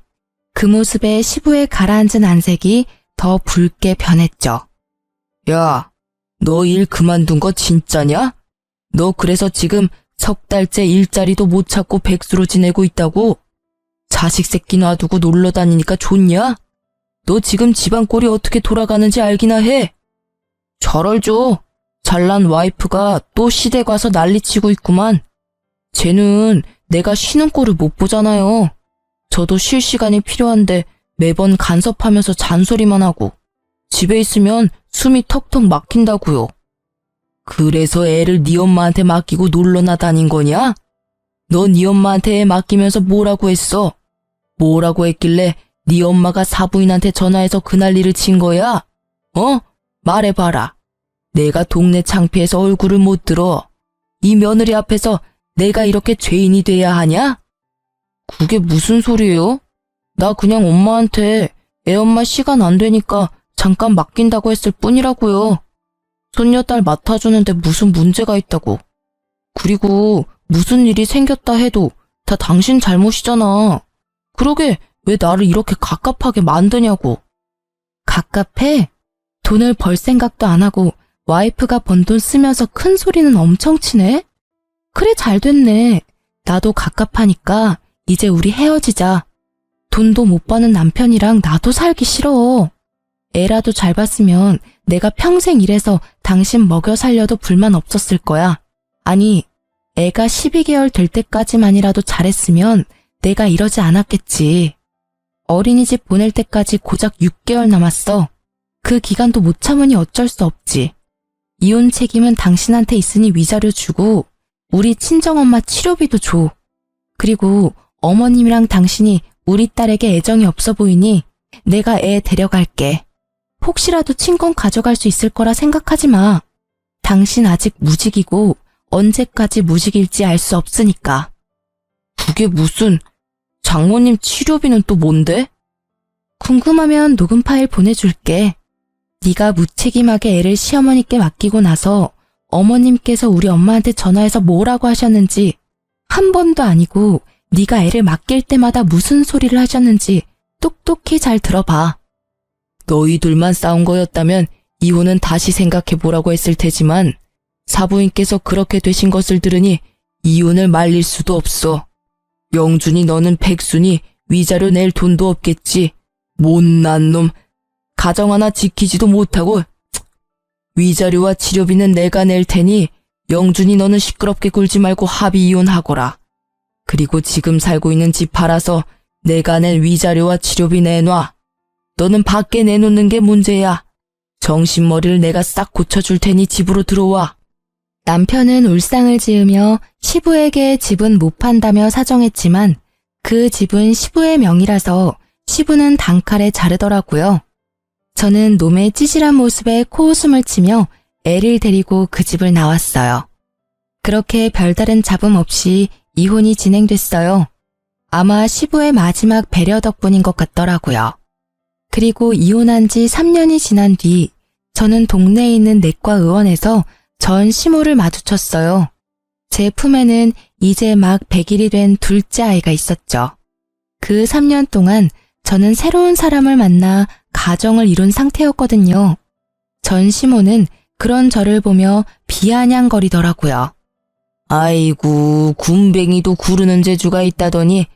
그 모습에 시부에 가라앉은 안색이 더 붉게 변했죠. 야, 너 일 그만둔 거 진짜냐? 너 그래서 지금 석 달째 일자리도 못 찾고 백수로 지내고 있다고? 자식 새끼 놔두고 놀러 다니니까 좋냐? 너 지금 집안 꼴이 어떻게 돌아가는지 알기나 해? 잘 알죠. 잘난 와이프가 또 시댁 와서 난리치고 있구만. 쟤는 내가 쉬는 꼴을 못 보잖아요. 저도 쉴 시간이 필요한데 매번 간섭하면서 잔소리만 하고 집에 있으면 숨이 턱턱 막힌다고요. 그래서 애를 네 엄마한테 맡기고 놀러나 다닌 거냐? 너 네 엄마한테 애 맡기면서 뭐라고 했어? 뭐라고 했길래 네 엄마가 사부인한테 전화해서 그 난리를 친 거야? 말해봐라. 내가 동네 창피해서 얼굴을 못 들어. 이 며느리 앞에서 내가 이렇게 죄인이 돼야 하냐? 그게 무슨 소리예요? 나 그냥 엄마한테 애 엄마 시간 안 되니까 잠깐 맡긴다고 했을 뿐이라고요. 손녀딸 맡아주는데 무슨 문제가 있다고. 그리고 무슨 일이 생겼다 해도 다 당신 잘못이잖아. 그러게 왜 나를 이렇게 갑갑하게 만드냐고. 갑갑해? 돈을 벌 생각도 안 하고 와이프가 번 돈 쓰면서 큰 소리는 엄청 치네? 그래 잘 됐네. 나도 갑갑하니까 이제 우리 헤어지자. 돈도 못 버는 남편이랑 나도 살기 싫어. 애라도 잘 봤으면 내가 평생 일해서 당신 먹여 살려도 불만 없었을 거야. 아니, 애가 12개월 될 때까지만이라도 잘했으면 내가 이러지 않았겠지. 어린이집 보낼 때까지 고작 6개월 남았어. 그 기간도 못 참으니 어쩔 수 없지. 이혼 책임은 당신한테 있으니 위자료 주고 우리 친정엄마 치료비도 줘. 그리고 어머님이랑 당신이 우리 딸에게 애정이 없어 보이니 내가 애 데려갈게. 혹시라도 친권 가져갈 수 있을 거라 생각하지 마. 당신 아직 무직이고 언제까지 무직일지 알 수 없으니까. 그게 무슨... 장모님 치료비는 또 뭔데? 궁금하면 녹음 파일 보내줄게. 네가 무책임하게 애를 시어머니께 맡기고 나서 어머님께서 우리 엄마한테 전화해서 뭐라고 하셨는지 한 번도 아니고 네가 애를 맡길 때마다 무슨 소리를 하셨는지 똑똑히 잘 들어봐. 너희들만 싸운 거였다면 이혼은 다시 생각해보라고 했을 테지만 사부인께서 그렇게 되신 것을 들으니 이혼을 말릴 수도 없어. 영준이 너는 백수니 위자료 낼 돈도 없겠지. 못난 놈. 가정 하나 지키지도 못하고. 위자료와 치료비는 내가 낼 테니 영준이 너는 시끄럽게 굴지 말고 합의 이혼하거라. 그리고 지금 살고 있는 집 팔아서 내가 낸 위자료와 치료비 내놔. 너는 밖에 내놓는 게 문제야. 정신머리를 내가 싹 고쳐줄 테니 집으로 들어와. 남편은 울상을 지으며 시부에게 집은 못 판다며 사정했지만 그 집은 시부의 명의라서 시부는 단칼에 자르더라고요. 저는 놈의 찌질한 모습에 코웃음을 치며 애를 데리고 그 집을 나왔어요. 그렇게 별다른 잡음 없이 이혼이 진행됐어요. 아마 시부의 마지막 배려 덕분인 것 같더라고요. 그리고 이혼한 지 3년이 지난 뒤 저는 동네에 있는 내과 의원에서 전 시모를 마주쳤어요. 제 품에는 이제 막 100일이 된 둘째 아이가 있었죠. 그 3년 동안 저는 새로운 사람을 만나 가정을 이룬 상태였거든요. 전 시모는 그런 저를 보며 비아냥거리더라고요. 아이고, 군뱅이도 구르는 재주가 있다더니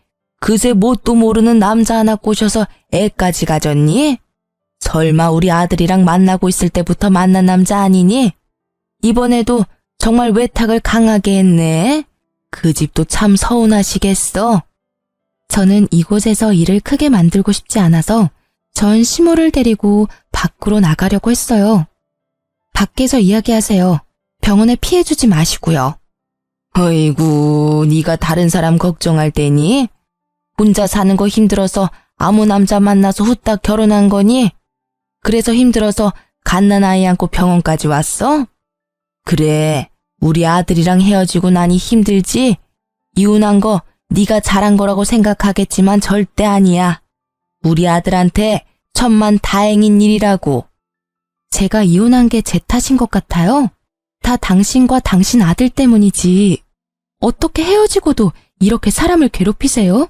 그새 뭣도 모르는 남자 하나 꼬셔서 애까지 가졌니? 설마 우리 아들이랑 만나고 있을 때부터 만난 남자 아니니? 이번에도 정말 외탁을 강하게 했네. 그 집도 참 서운하시겠어. 저는 이곳에서 일을 크게 만들고 싶지 않아서 전 시모를 데리고 밖으로 나가려고 했어요. 밖에서 이야기하세요. 병원에 피해주지 마시고요. 어이구, 네가 다른 사람 걱정할 때니? 혼자 사는 거 힘들어서 아무 남자 만나서 후딱 결혼한 거니? 그래서 힘들어서 갓난아이 안고 병원까지 왔어? 그래, 우리 아들이랑 헤어지고 나니 힘들지? 이혼한 거 네가 잘한 거라고 생각하겠지만 절대 아니야. 우리 아들한테 천만 다행인 일이라고. 제가 이혼한 게 제 탓인 것 같아요. 다 당신과 당신 아들 때문이지. 어떻게 헤어지고도 이렇게 사람을 괴롭히세요?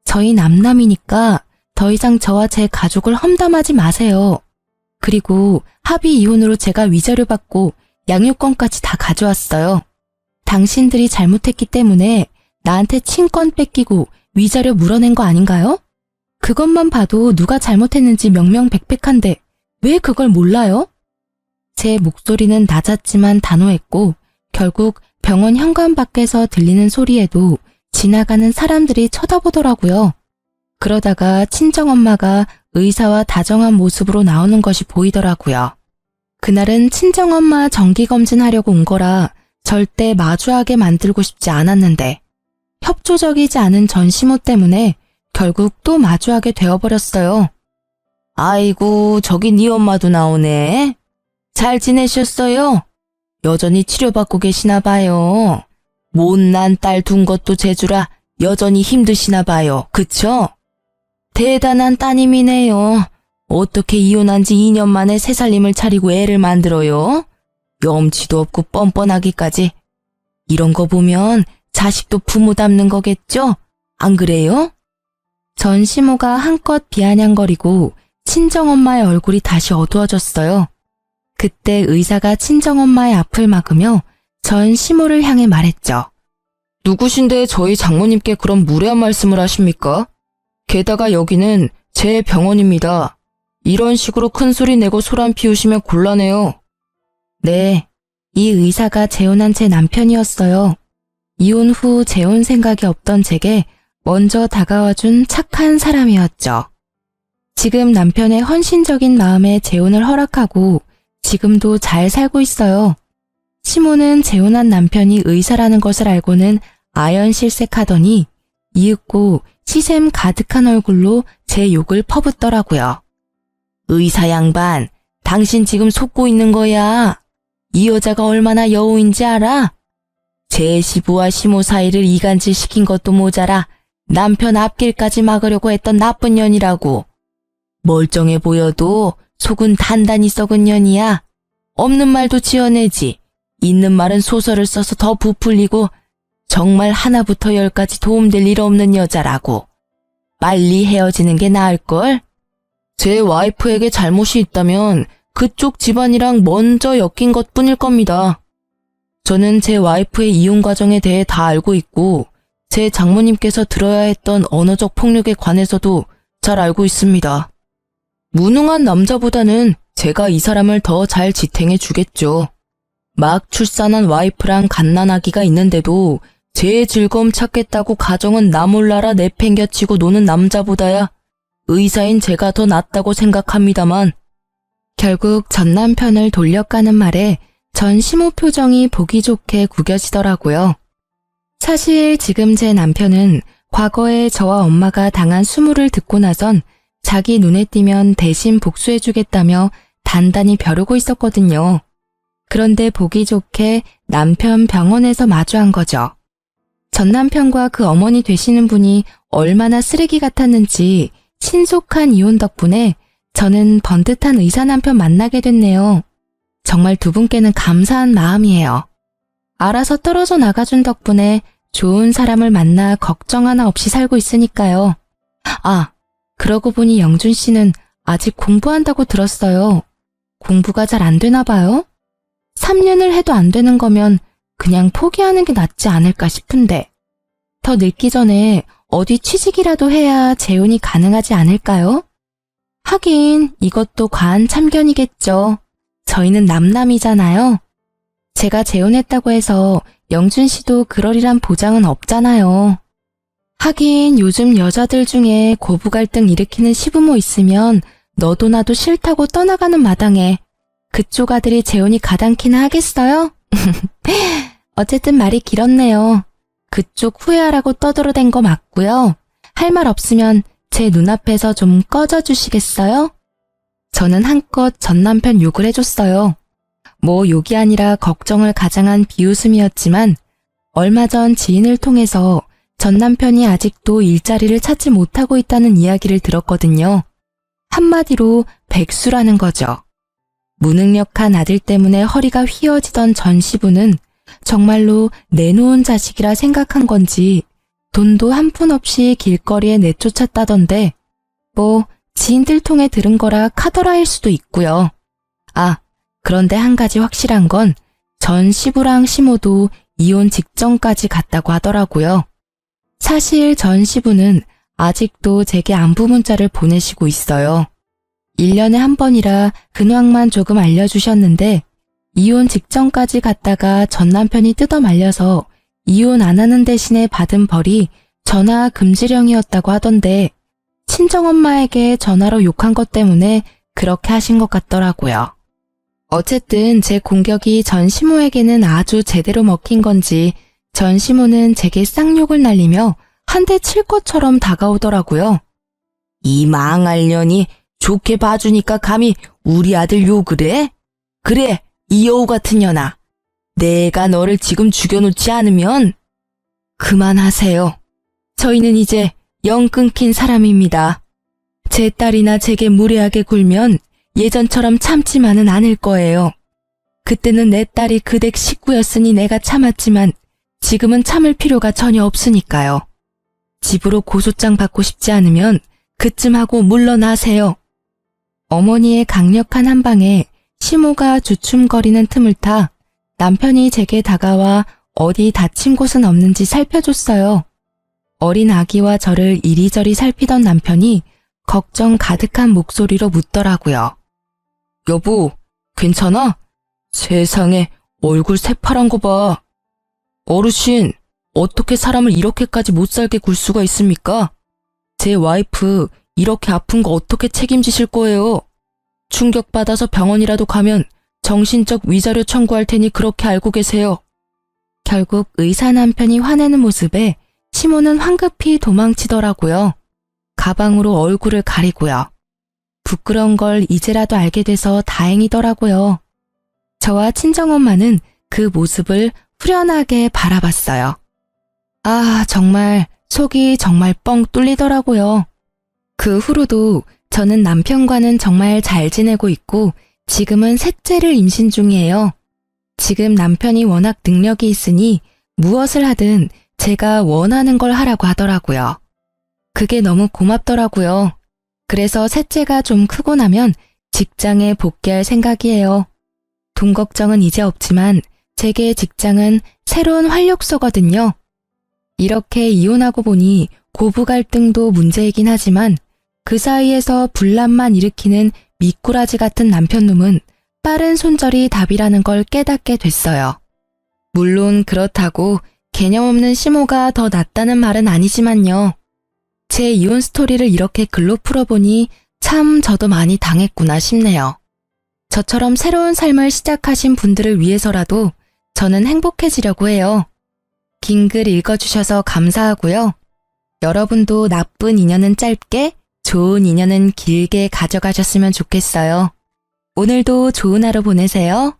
저희 남남이니까 더 이상 저와 제 가족을 험담하지 마세요. 그리고 합의 이혼으로 제가 위자료 받고 양육권까지 다 가져왔어요. 당신들이 잘못했기 때문에 나한테 친권 뺏기고 위자료 물어낸 거 아닌가요? 그것만 봐도 누가 잘못했는지 명명백백한데 왜 그걸 몰라요? 제 목소리는 낮았지만 단호했고 결국 병원 현관 밖에서 들리는 소리에도 지나가는 사람들이 쳐다보더라고요. 그러다가 친정엄마가 의사와 다정한 모습으로 나오는 것이 보이더라고요. 그날은 친정엄마 정기검진하려고 온 거라 절대 마주하게 만들고 싶지 않았는데 협조적이지 않은 전 시모 때문에 결국 또 마주하게 되어버렸어요. 아이고, 저기 네 엄마도 나오네. 잘 지내셨어요? 여전히 치료받고 계시나 봐요. 못난 딸 둔 것도 재주라 여전히 힘드시나 봐요. 그쵸? 대단한 따님이네요. 어떻게 이혼한 지 2년 만에 새살림을 차리고 애를 만들어요? 염치도 없고 뻔뻔하기까지. 이런 거 보면 자식도 부모 닮는 거겠죠? 안 그래요? 전 시모가 한껏 비아냥거리고 친정엄마의 얼굴이 다시 어두워졌어요. 그때 의사가 친정엄마의 앞을 막으며 전 시모를 향해 말했죠. 누구신데 저희 장모님께 그런 무례한 말씀을 하십니까? 게다가 여기는 제 병원입니다. 이런 식으로 큰 소리 내고 소란 피우시면 곤란해요. 네, 이 의사가 재혼한 제 남편이었어요. 이혼 후 재혼 생각이 없던 제게 먼저 다가와준 착한 사람이었죠. 지금 남편의 헌신적인 마음에 재혼을 허락하고 지금도 잘 살고 있어요. 시모는 재혼한 남편이 의사라는 것을 알고는 아연실색하더니 이윽고 시샘 가득한 얼굴로 제 욕을 퍼붓더라고요. 의사 양반, 당신 지금 속고 있는 거야. 이 여자가 얼마나 여우인지 알아? 제 시부와 시모 사이를 이간질 시킨 것도 모자라 남편 앞길까지 막으려고 했던 나쁜 년이라고. 멀쩡해 보여도 속은 단단히 썩은 년이야. 없는 말도 지어내지. 있는 말은 소설을 써서 더 부풀리고 정말 하나부터 열까지 도움될 일 없는 여자라고. 빨리 헤어지는 게 나을걸? 제 와이프에게 잘못이 있다면 그쪽 집안이랑 먼저 엮인 것뿐일 겁니다. 저는 제 와이프의 이혼 과정에 대해 다 알고 있고 제 장모님께서 들어야 했던 언어적 폭력에 관해서도 잘 알고 있습니다. 무능한 남자보다는 제가 이 사람을 더 잘 지탱해 주겠죠. 막 출산한 와이프랑 갓난아기가 있는데도 제 즐거움 찾겠다고 가정은 나 몰라라 내팽겨치고 노는 남자보다야 의사인 제가 더 낫다고 생각합니다만. 결국 전 남편을 돌려가는 말에 전 시모 표정이 보기 좋게 구겨지더라고요. 사실 지금 제 남편은 과거에 저와 엄마가 당한 수모를 듣고 나선 자기 눈에 띄면 대신 복수해주겠다며 단단히 벼르고 있었거든요. 그런데 보기 좋게 남편 병원에서 마주한 거죠. 전 남편과 그 어머니 되시는 분이 얼마나 쓰레기 같았는지 신속한 이혼 덕분에 저는 번듯한 의사 남편 만나게 됐네요. 정말 두 분께는 감사한 마음이에요. 알아서 떨어져 나가준 덕분에 좋은 사람을 만나 걱정 하나 없이 살고 있으니까요. 아, 그러고 보니 영준 씨는 아직 공부한다고 들었어요. 공부가 잘 안 되나 봐요? 3년을 해도 안 되는 거면 그냥 포기하는 게 낫지 않을까 싶은데. 더 늙기 전에 어디 취직이라도 해야 재혼이 가능하지 않을까요? 하긴 이것도 과한 참견이겠죠. 저희는 남남이잖아요. 제가 재혼했다고 해서 영준 씨도 그러리란 보장은 없잖아요. 하긴 요즘 여자들 중에 고부 갈등 일으키는 시부모 있으면 너도 나도 싫다고 떠나가는 마당에 그쪽 아들이 재혼이 가당키나 하겠어요? 어쨌든 말이 길었네요. 그쪽 후회하라고 떠들어댄 거 맞고요. 할 말 없으면 제 눈앞에서 좀 꺼져주시겠어요? 저는 한껏 전 남편 욕을 해줬어요. 뭐 욕이 아니라 걱정을 가장한 비웃음이었지만 얼마 전 지인을 통해서 전 남편이 아직도 일자리를 찾지 못하고 있다는 이야기를 들었거든요. 한마디로 백수라는 거죠. 무능력한 아들 때문에 허리가 휘어지던 전 시부는 정말로 내놓은 자식이라 생각한 건지 돈도 한 푼 없이 길거리에 내쫓았다던데 뭐 지인들 통해 들은 거라 카더라일 수도 있고요. 아, 그런데 한 가지 확실한 건 전 시부랑 시모도 이혼 직전까지 갔다고 하더라고요. 사실 전 시부는 아직도 제게 안부 문자를 보내시고 있어요. 1년에 한 번이라 근황만 조금 알려주셨는데 이혼 직전까지 갔다가 전 남편이 뜯어 말려서 이혼 안 하는 대신에 받은 벌이 전화 금지령이었다고 하던데 친정엄마에게 전화로 욕한 것 때문에 그렇게 하신 것 같더라고요. 어쨌든 제 공격이 전 시모에게는 아주 제대로 먹힌 건지 전 시모는 제게 쌍욕을 날리며 한 대 칠 것처럼 다가오더라고요. 이 망할 년이 좋게 봐주니까 감히 우리 아들 욕을 해? 그래, 이 여우 같은 년아. 내가 너를 지금 죽여놓지 않으면 그만하세요. 저희는 이제 영 끊긴 사람입니다. 제 딸이나 제게 무례하게 굴면 예전처럼 참지만은 않을 거예요. 그때는 내 딸이 그 댁 식구였으니 내가 참았지만 지금은 참을 필요가 전혀 없으니까요. 집으로 고소장 받고 싶지 않으면 그쯤 하고 물러나세요. 어머니의 강력한 한방에 시모가 주춤거리는 틈을 타 남편이 제게 다가와 어디 다친 곳은 없는지 살펴줬어요. 어린 아기와 저를 이리저리 살피던 남편이 걱정 가득한 목소리로 묻더라고요. 여보, 괜찮아? 세상에 얼굴 새파란 거 봐. 어르신, 어떻게 사람을 이렇게까지 못살게 굴 수가 있습니까? 제 와이프 이렇게 아픈 거 어떻게 책임지실 거예요? 충격받아서 병원이라도 가면 정신적 위자료 청구할 테니 그렇게 알고 계세요. 결국 의사 남편이 화내는 모습에 시모는 황급히 도망치더라고요. 가방으로 얼굴을 가리고요. 부끄러운 걸 이제라도 알게 돼서 다행이더라고요. 저와 친정엄마는 그 모습을 후련하게 바라봤어요. 아, 정말 속이 정말 뻥 뚫리더라고요. 그 후로도 저는 남편과는 정말 잘 지내고 있고 지금은 셋째를 임신 중이에요. 지금 남편이 워낙 능력이 있으니 무엇을 하든 제가 원하는 걸 하라고 하더라고요. 그게 너무 고맙더라고요. 그래서 셋째가 좀 크고 나면 직장에 복귀할 생각이에요. 돈 걱정은 이제 없지만 제게 직장은 새로운 활력소거든요. 이렇게 이혼하고 보니 고부 갈등도 문제이긴 하지만 그 사이에서 분란만 일으키는 미꾸라지 같은 남편놈은 빠른 손절이 답이라는 걸 깨닫게 됐어요. 물론 그렇다고 개념 없는 시모가 더 낫다는 말은 아니지만요. 제 이혼 스토리를 이렇게 글로 풀어보니 참 저도 많이 당했구나 싶네요. 저처럼 새로운 삶을 시작하신 분들을 위해서라도 저는 행복해지려고 해요. 긴 글 읽어주셔서 감사하고요. 여러분도 나쁜 인연은 짧게, 좋은 인연은 길게 가져가셨으면 좋겠어요. 오늘도 좋은 하루 보내세요.